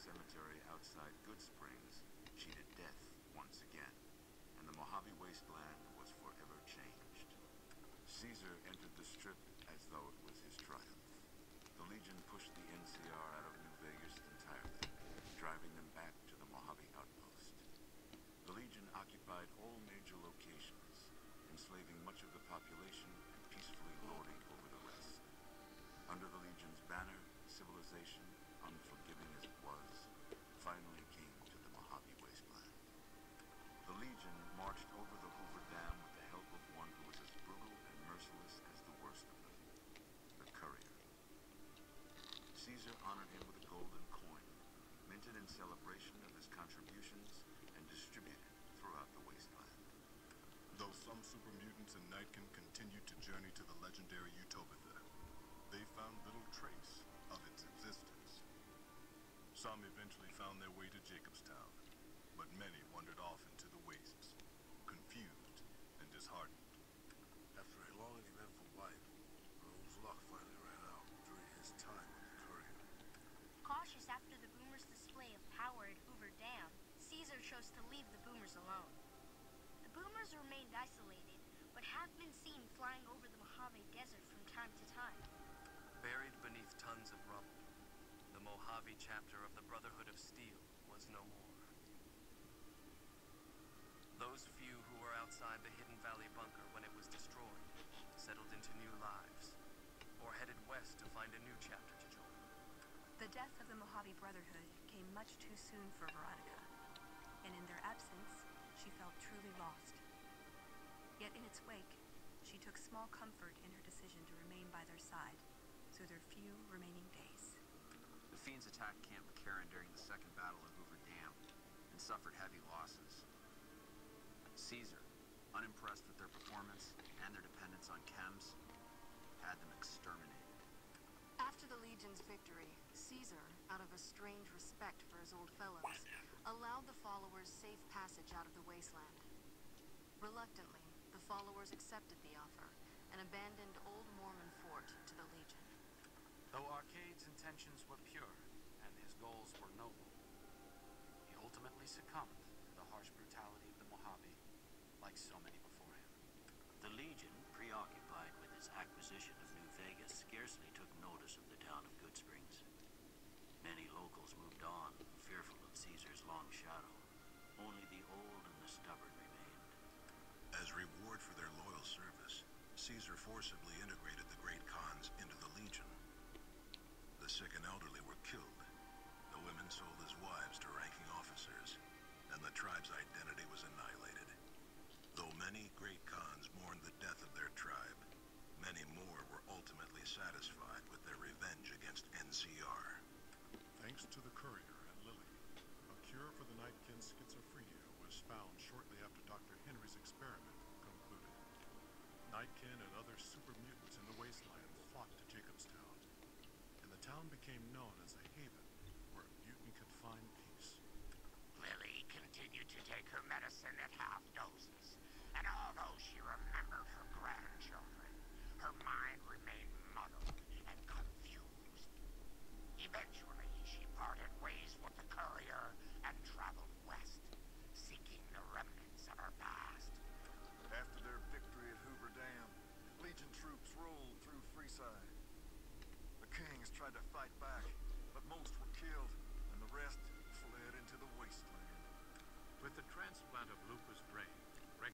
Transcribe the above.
cemetery outside Goodsprings cheated death once again, and the Mojave Wasteland was forever changed. Caesar entered the Strip as though it was his triumph. The Legion pushed the NCR out of New Vegas entirely, driving them back to the Mojave Outpost. The Legion occupied all major locations, enslaving much of the population and peacefully lording over the rest. Under the Legion's banner, civilization, unforgiving as it was, finally came to the Mojave Wasteland. The Legion marched over the Hoover Dam with the help of one who was as brutal and merciless as the worst of them, the Courier. Caesar honored him with a golden coin, minted in celebration of his contributions and distributed throughout the wasteland. Though some super mutants in Nightkin continued to journey to the legendary Utopia, they found little trace of its existence. Some eventually found their way to Jacobstown, but many wandered off into the wastes, confused and disheartened. After a long and eventful life, Rome's luck finally ran out during his time with the Courier. Cautious after the Boomers' display of power at Hoover Dam, Caesar chose to leave the Boomers alone. The Boomers remained isolated, but have been seen flying over the Mojave Desert from time to time. Buried beneath tons of rubble, the Mojave chapter of the Brotherhood of Steel was no more. Those few who were outside the Hidden Valley bunker when it was destroyed settled into new lives, or headed west to find a new chapter to join. The death of the Mojave Brotherhood came much too soon for Veronica, and in their absence, she felt truly lost. Yet in its wake, she took small comfort in her decision to remain by their side through their few remaining days. The Fiends attacked Camp McCarran during the Second Battle of Hoover Dam and suffered heavy losses. Caesar, unimpressed with their performance and their dependence on chems, had them exterminated. After the Legion's victory, Caesar, out of a strange respect for his old fellows, allowed the followers safe passage out of the wasteland. Reluctantly, the followers accepted the offer and abandoned Old Mormon Fort to the Legion. Though Arcade's intentions were pure and his goals were noble, he ultimately succumbed to the harsh brutality of the Mojave, like so many before him. The Legion, preoccupied with its acquisition of New Vegas, scarcely took notice of the town of Goodsprings. Many locals moved on, fearful of Caesar's long shadow. Only the old and the stubborn remained. As reward for their loyal service, Caesar forcibly integrated the great Khans into the Legion. The sick and elderly were killed. The women sold as wives to ranking officers, and the tribe's identity was annihilated. Though many great Khans mourned the death of their tribe, many more were ultimately satisfied with their revenge against NCR. Thanks to the Courier and Lily, a cure for the Nightkin's schizophrenia was found shortly after Dr. Henry's experiment concluded. Nightkin and other super mutants in the wasteland flocked to Jacobstown, and the town became known as a haven where a mutant could find peace. Lily continued to take her medicine at half doses, and although she remembered her grandchildren, her mind remained muddled and confused. Eventually, she parted ways with the Courier and traveled west, seeking the remnants of her past. After their victory at Hoover Dam, Legion troops rolled through Freeside. The Kings tried to fight back, but most were killed, and the rest fled into the wasteland. With the transplant of Luke